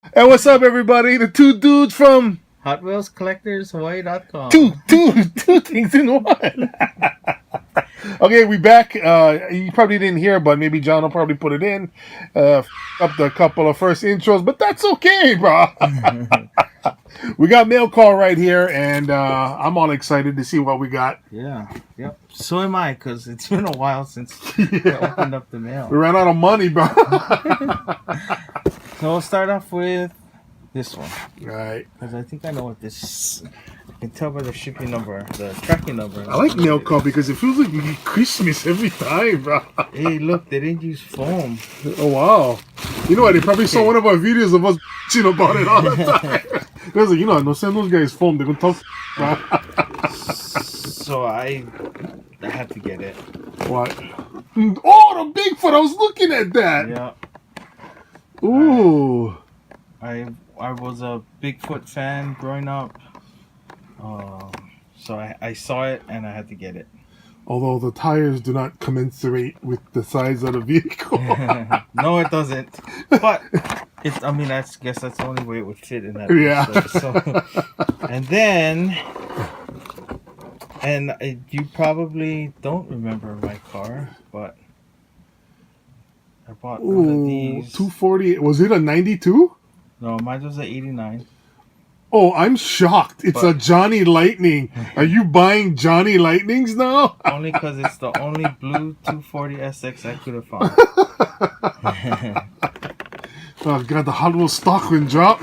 And what's up, everybody? The two dudes from Hot Wheels Collectors Hawaii.com. two things in one. Okay, we back. You probably didn't hear, but maybe John will probably put it in. Up the couple of first intros, but that's okay, bro. We got mail call right here, and I'm all excited to see what we got. Yeah, yep. So am I, because it's been a while since I opened up the mail. We ran out of money, bro. So we'll start off with this one. All right. Because I think I know what this is. I can tell by the shipping number, the tracking number. I like mail call because it feels like we get Christmas every time, bro. Hey, look, they didn't use foam. Oh, wow. You know what? They probably saw one of our videos of us bitching about it all the time. They was like, you know, no send those guys foam. They're going to talk, bro. So I had to get it. What? Oh, the Bigfoot. I was looking at that. Yeah. Ooh. I was a Bigfoot fan growing up. So I saw it and I had to get it. Although the tires do not commensurate with the size of the vehicle. No, it doesn't. But it's. I mean, I guess that's the only way it would fit in that. Yeah. So, and then, you probably don't remember my car, but I bought one of these. 240. Was it a 92? No, mine was an 89. Oh, I'm shocked. It's a Johnny Lightning. Are you buying Johnny Lightnings now? Only because it's the only blue 240 SX I could have found. Oh, God, the Hot Wheels stock went dropped.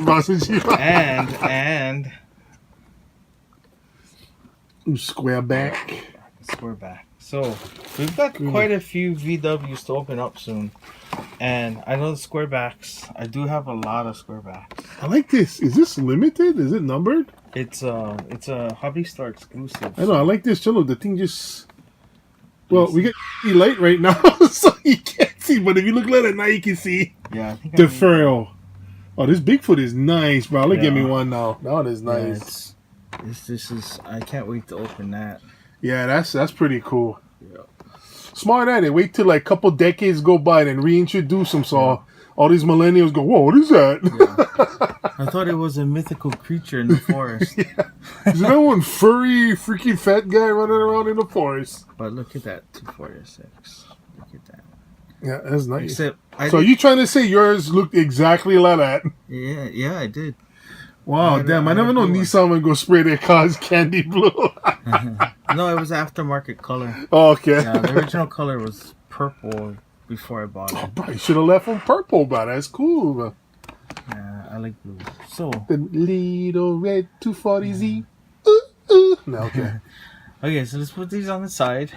and Square back. Square back. So we've got quite a few VWs to open up soon. And I know the square backs. I do have a lot of square backs. I like this. Is this limited? Is it numbered? It's a Hobby Store exclusive. I know. I like this. Chillo, the thing just... Well, we get light right now, so you can't see. But if you look at it now, you can see. Yeah, I think the furrow. Oh, this Bigfoot is nice, bro. Look, give me one now. That is nice. Yeah, this is. I can't wait to open that. Yeah, that's pretty cool. Yeah. Smart at it. Wait till like a couple decades go by and reintroduce them, so all these millennials go, "Whoa, what is that?" Yeah. I thought it was a mythical creature in the forest. Yeah. Is that one furry, freaking fat guy running around in the forest? But look at that 246. Look at that. Yeah, that's nice. Except, so you trying to say yours looked exactly like that? Yeah, I did. Wow, damn! I never know Nissan would go spray their cars candy blue. No, it was aftermarket color. Oh, okay. Yeah, the original color was purple before I bought it. Oh, bro, you should have left them purple, bro. That's cool, bro. Yeah, I like blue. So the little red 240Z. No, okay. Okay, so let's put these on the side.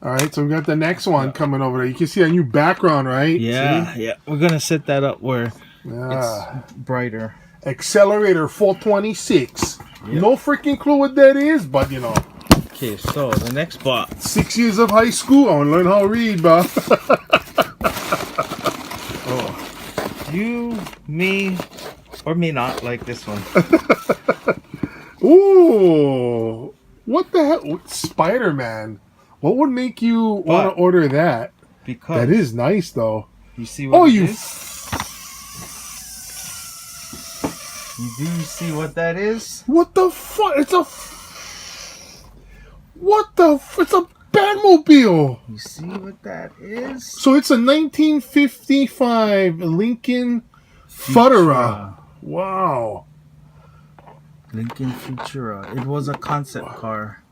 All right, so we got the next one coming over there. You can see a new background, right? Yeah, see? yeah. We're gonna set that up where it's brighter. Accelerator 426. Yep. No freaking clue what that is, but you know. Okay, so the next box. 6 years of high school. I want to learn how to read, bro. Oh, you, me, or me not like this one. Ooh, what the hell? Spider-Man. What would make you want to order that? Because that is nice, though. You see what it is? You do see what that is? What the fuck? It's a... What the... It's a Batmobile. You see what that is? So it's a 1955 Lincoln Futura. Wow. Lincoln Futura. It was a concept car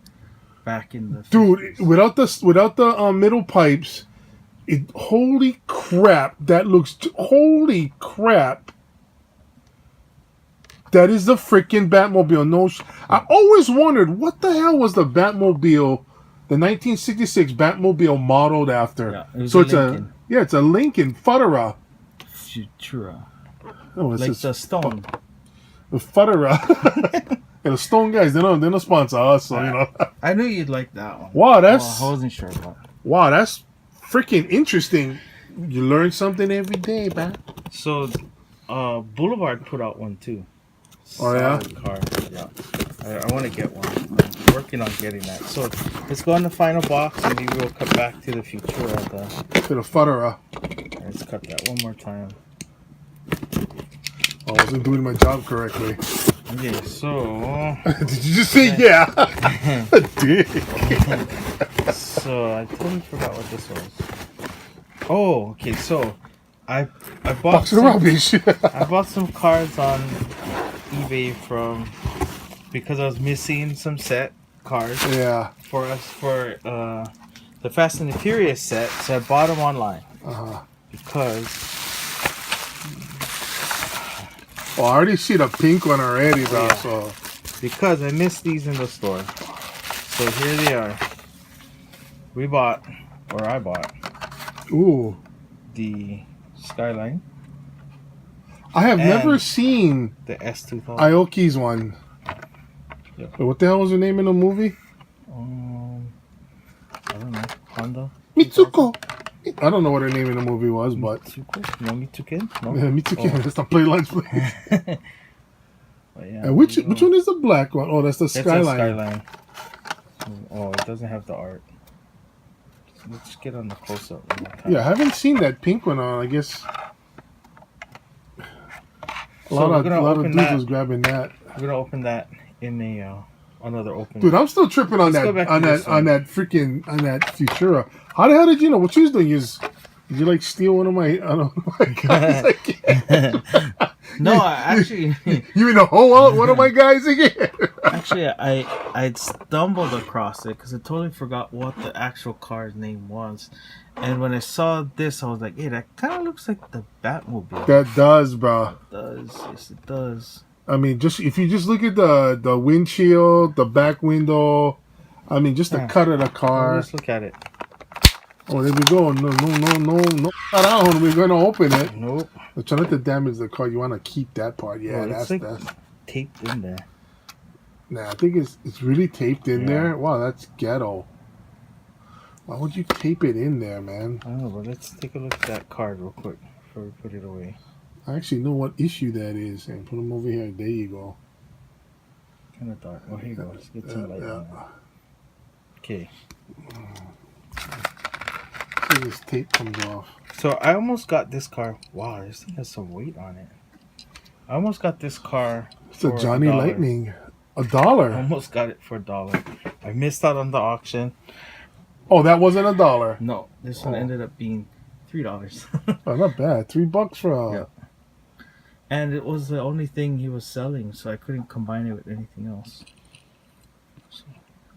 back in the 50s. Dude, without the middle pipes, holy crap, that looks... Holy crap. That is the freaking Batmobile. No, I always wondered what the hell was the Batmobile, the 1966 Batmobile modeled after. Yeah, so it's a Lincoln Futura. Oh, it's like the Stone. The Futura. And the Stone guys, they're not sponsor us, so you know. I knew you'd like that one. Wow, I wasn't sure about. Wow, that's freaking interesting. You learn something every day, man. So, Boulevard put out one too. Oh yeah? Car. Yeah. I want to get one. I'm working on getting that. So let's go in the final box and maybe we'll cut back to the future of the... To the Futura. Let's cut that one more time. wasn't doing my job correctly. Okay, so Did you just say yeah? A dick. so I totally forgot what this was. Oh, okay. So I bought Box of rubbish. I bought some cards on eBay because I was missing some set cards Yeah. for us for the Fast and the Furious set, so I bought them online because. Well, I already see the pink one already, bro. Yeah. So Because I missed these in the store. So here they are. I bought ooh, the Skyline, I have And- never seen the S2000. Aoki's one. Yep. Wait, what the hell was the name in the movie? I don't know. Honda? Mitsuko. I don't know what her name in the movie was, but Mitsuko? No, Mitsuken? No? yeah, Mitsuko. Let's not play lunch, please. But yeah, And which one is the black one? Oh, that's the It's a Skyline. Skyline. Oh, it doesn't have the art. Let's get on the close-up one more time. Yeah, I haven't seen that pink one on. I guess a So lot we're of gonna open dudes that. was grabbing that. We're gonna open that in another opening. Dude, I'm still tripping on Let's go that back to this one. on that Futura. How the hell did you know what you was doing? Did you like steal one of my? I don't know. My guys again? No, actually, You in the hole out one of my guys again? actually, I'd stumbled across it because I totally forgot what the actual car's name was, and when I saw this, I was like, "Hey, that kind of looks like the Batmobile." That does, bro. It does, yes, it does. I mean, if you just look at the windshield, the back window, I mean, just the cut of the car. Let's look at it. Oh, there we go. No. Around. We're gonna open it. Nope. We're trying not to damage the car. You want to keep that part. Yeah, Oh, it's that's. taped in there. Nah, I think it's really taped in Yeah. there. Wow, that's ghetto. Why would you tape it in there, man? I don't know, but let's take a look at that card real quick before we put it away. I actually know what issue that is. And put them over here. There you go. Kind of dark. Oh, here you go. Let's get some light on that. Okay. So this tape comes off. So I almost got this car. Wow, this thing has some weight on it. I almost got this car. It's a for Johnny $1. Lightning. I $1. almost got it for $1. I missed out on the auction. Oh, that wasn't $1. No, this one ended up being $3. Oh, not bad. $3 for a. Yeah. And it was the only thing he was selling, so I couldn't combine it with anything else. So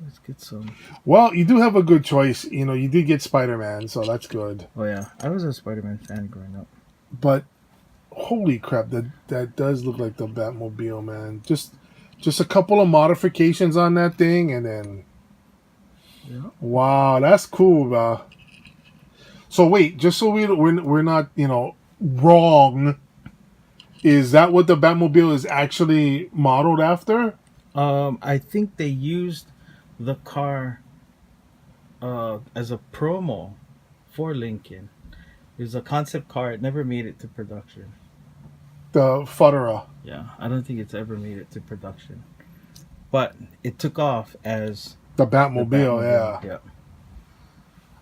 let's get some. Well, you do have a good choice. You know, you did get Spider-Man, so that's good. Oh yeah, I was a Spider-Man fan growing up. But holy crap, that does look like the Batmobile, man. Just a couple of modifications on that thing, and then Yeah. wow, that's cool, bro. So wait, just so we're not wrong. Is that what the Batmobile is actually modeled after? I think they used the car as a promo for Lincoln. It was a concept car. It never made it to production. The Fudera. Yeah, I don't think it's ever made it to production. But it took off as The the Batmobile, yeah. Yeah.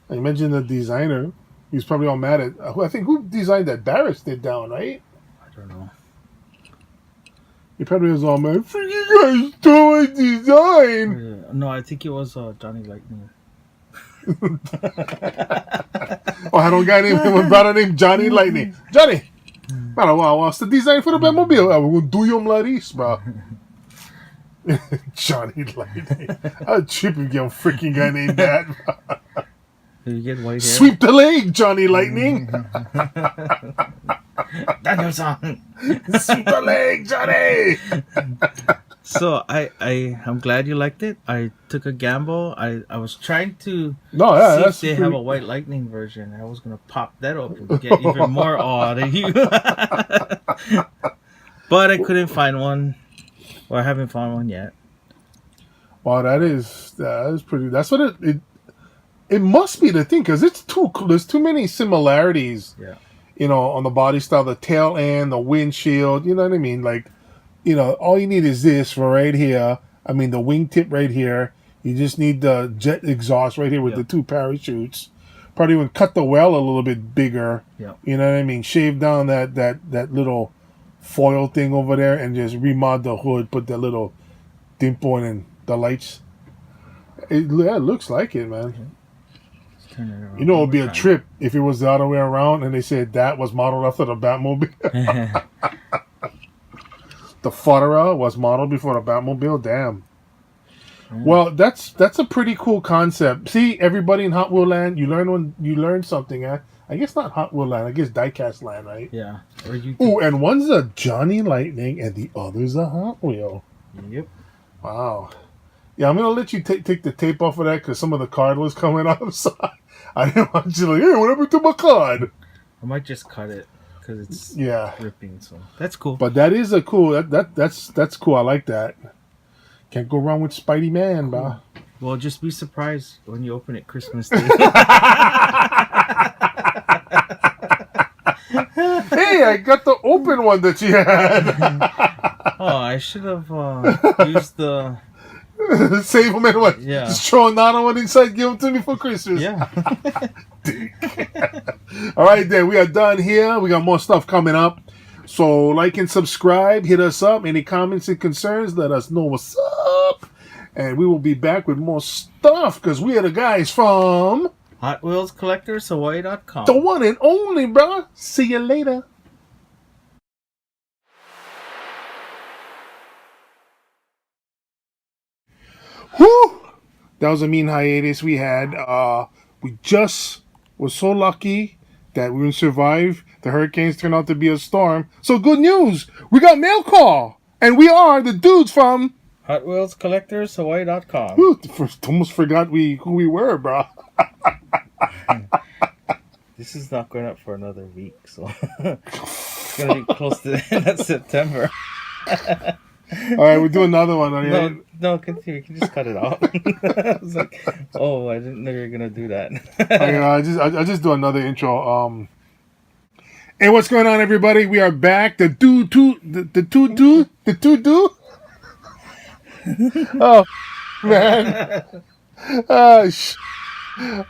I mentioned the designer. He's probably all mad at. I think who designed that? Barris did down, right? I don't know. He probably was all mad. You guys stole my design. No, I think it was Johnny Lightning. Oh, I had a guy named brother named Johnny Lightning. Johnny, man, what's the design for the Batmobile? We're gonna do your Laris, bro. Johnny Lightning. I'd trip if you get a freaking guy named that. Did you get white hair? Sweep the leg, Johnny Lightning. Daniel song. Sweep the leg, Johnny. So I'm glad you liked it. I took a gamble. I was trying to No, yeah, see that's if they pretty... have a white lightning version. I was gonna pop that open to get even more awe out of you. But I couldn't find one. Or I haven't found one yet. Wow, that is pretty. That's what it must be the thing, because there's too many similarities. Yeah. On the body style, the tail end, the windshield. You know what I mean? Like, all you need is this for right here. I mean, the wingtip right here. You just need the jet exhaust right here with the two parachutes. Probably even cut the well a little bit bigger. Yeah. You know what I mean? Shave down that little foil thing over there and just remod the hood, put that little dimple and the lights. It looks like it, man. Let's turn it around. You know, it would be a trip if it was the other way around and they said that was modeled after the Batmobile. The Fodera was modeled before the Batmobile. Damn. Well, that's a pretty cool concept. See, everybody in Hot Wheel Land, you learn something, eh? I guess not Hot Wheel Land. I guess Diecast Land, right? Yeah. Ooh, and one's a Johnny Lightning and the other's a Hot Wheel. Yep. Wow. Yeah, I'm gonna let you take the tape off of that because some of the card was coming up. So I didn't want you to like, hey, what happened to my card? I might just cut it because it's ripping. So that's cool. But that is a cool. That's cool. I like that. Can't go wrong with Spidey Man, bro. Well, just be surprised when you open it Christmas Day. Hey, I got the open one that you had. Oh, I should have used the... Save them and what? Yeah. Just throw another one inside, give them to me for Christmas. Yeah. All right, then. We are done here. We got more stuff coming up. So, like and subscribe. Hit us up. Any comments and concerns, let us know what's up. And we will be back with more stuff because we are the guys from... Hot Wheels Collectors Hawaii.com. The one and only, bro. See you later. Whew! That was a mean hiatus we had. We just was so lucky that we would survive. The hurricanes turned out to be a storm. So good news. We got mail call. And we are the dudes from... Hot Wheels Collectors Hawaii.com. Whew, almost forgot who we were, bro. This is not going up for another week, so it's going to be close to the end of September. All right, we'll do another one. Okay? No, continue. You can just cut it out. I was like, oh, I didn't know you were going to do that. I just do another intro. Hey, what's going on, everybody? We are back. The two do. Oh, man.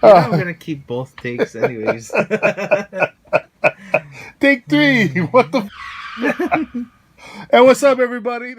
I'm going to keep both takes anyways. Take 3. What the... And what's up, everybody?